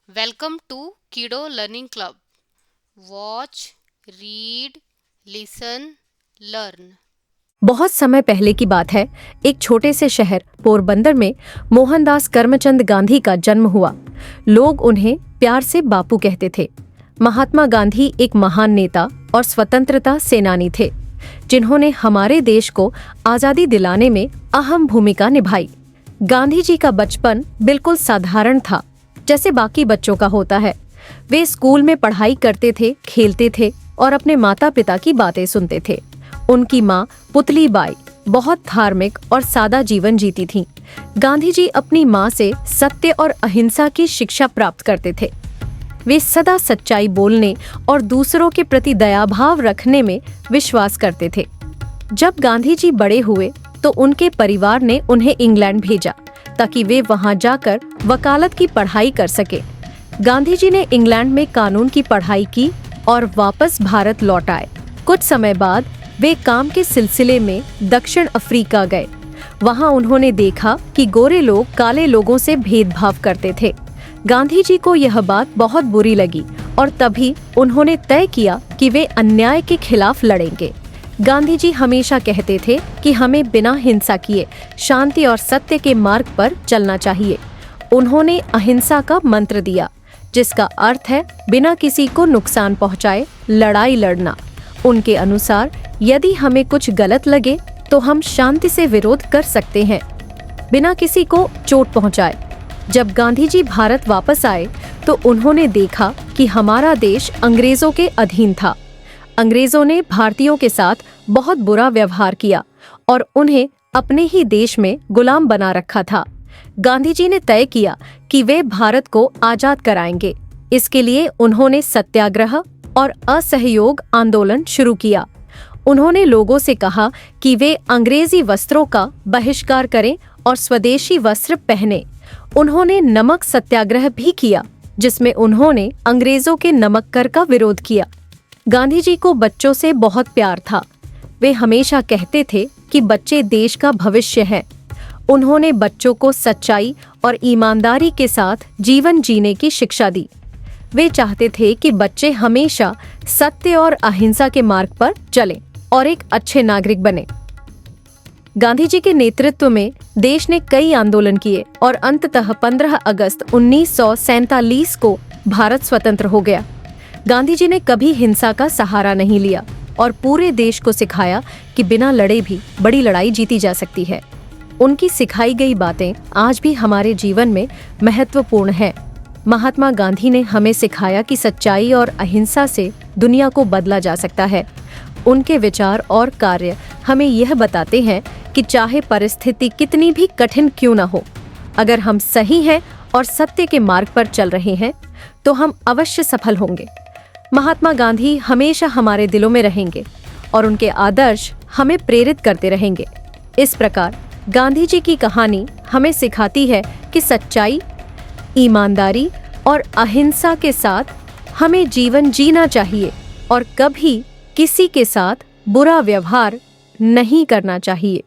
Welcome to Kido Learning Club. Watch, read, listen, learn. बहुत समय पहले की बात है। एक छोटे से शहर पोरबंदर में मोहनदास करमचंद गांधी का जन्म हुआ। लोग उन्हें प्यार से बापू कहते थे। महात्मा गांधी एक महान नेता और स्वतंत्रता सेनानी थे, जिन्होंने हमारे देश को आजादी दिलाने में अहम भूमिका निभाई। गांधी जी का बचपन बिल्कुल साधारण था, जैसे बाकी बच्चों का होता है। वे स्कूल में पढ़ाई करते थे, खेलते थे और अपने माता पिता की बातें सुनते थे। उनकी माँ पुतली बाई बहुत धार्मिक और सादा जीवन जीती थीं। गांधी जी अपनी माँ से सत्य और अहिंसा की शिक्षा प्राप्त करते थे। वे सदा सच्चाई बोलने और दूसरों के प्रति दयाभाव रखने में विश्वास करते थे। जब गांधी जी बड़े हुए तो उनके परिवार ने उन्हें इंग्लैंड भेजा ताकि वे वहां जाकर वकालत की पढ़ाई कर सके। गांधी जी ने इंग्लैंड में कानून की पढ़ाई की और वापस भारत लौट आए। कुछ समय बाद वे काम के सिलसिले में दक्षिण अफ्रीका गए। वहां उन्होंने देखा कि गोरे लोग काले लोगों से भेदभाव करते थे। गांधी जी को यह बात बहुत बुरी लगी और तभी उन्होंने तय किया कि वे अन्याय के खिलाफ लड़ेंगे। गांधी जी हमेशा कहते थे कि हमें बिना हिंसा किए शांति और सत्य के मार्ग पर चलना चाहिए। उन्होंने अहिंसा का मंत्र दिया, जिसका अर्थ है बिना किसी को नुकसान पहुंचाए लड़ाई लड़ना। उनके अनुसार यदि हमें कुछ गलत लगे तो हम शांति से विरोध कर सकते हैं, बिना किसी को चोट पहुंचाए। जब गांधी जी भारत वापस आए तो उन्होंने देखा कि हमारा देश अंग्रेजों के अधीन था। अंग्रेजों ने भारतीयों के साथ बहुत बुरा व्यवहार किया और उन्हें अपने ही देश में गुलाम बना रखा था। गांधी जी ने तय किया कि वे भारत को आजाद कराएंगे। इसके लिए उन्होंने सत्याग्रह और असहयोग आंदोलन शुरू किया। उन्होंने लोगों से कहा कि वे अंग्रेजी वस्त्रों का बहिष्कार करें और स्वदेशी वस्त्र पहने। उन्होंने नमक सत्याग्रह भी किया, जिसमें उन्होंने अंग्रेजों के नमक कर का विरोध किया। गांधी जी को बच्चों से बहुत प्यार था। वे हमेशा कहते थे कि बच्चे देश का भविष्य हैं। उन्होंने बच्चों को सच्चाई और ईमानदारी के साथ जीवन जीने की शिक्षा दी। वे चाहते थे कि बच्चे हमेशा सत्य और अहिंसा के मार्ग पर चलें और एक अच्छे नागरिक बने। गांधी जी के नेतृत्व में देश ने कई आंदोलन किए और अंततः 15 अगस्त 1947 को भारत स्वतंत्र हो गया। गांधी जी ने कभी हिंसा का सहारा नहीं लिया और पूरे देश को सिखाया कि बिना लड़े भी बड़ी लड़ाई जीती जा सकती है। उनकी सिखाई गई बातें आज भी हमारे जीवन में महत्वपूर्ण हैं। महात्मा गांधी ने हमें सिखाया कि सच्चाई और अहिंसा से दुनिया को बदला जा सकता है। उनके विचार और कार्य हमें यह बताते हैं कि चाहे परिस्थिति कितनी भी कठिन क्यों न हो, अगर हम सही हैं और सत्य के मार्ग पर चल रहे हैं तो हम अवश्य सफल होंगे। महात्मा गांधी हमेशा हमारे दिलों में रहेंगे और उनके आदर्श हमें प्रेरित करते रहेंगे। इस प्रकार गांधी जी की कहानी हमें सिखाती है कि सच्चाई, ईमानदारी और अहिंसा के साथ हमें जीवन जीना चाहिए और कभी किसी के साथ बुरा व्यवहार नहीं करना चाहिए।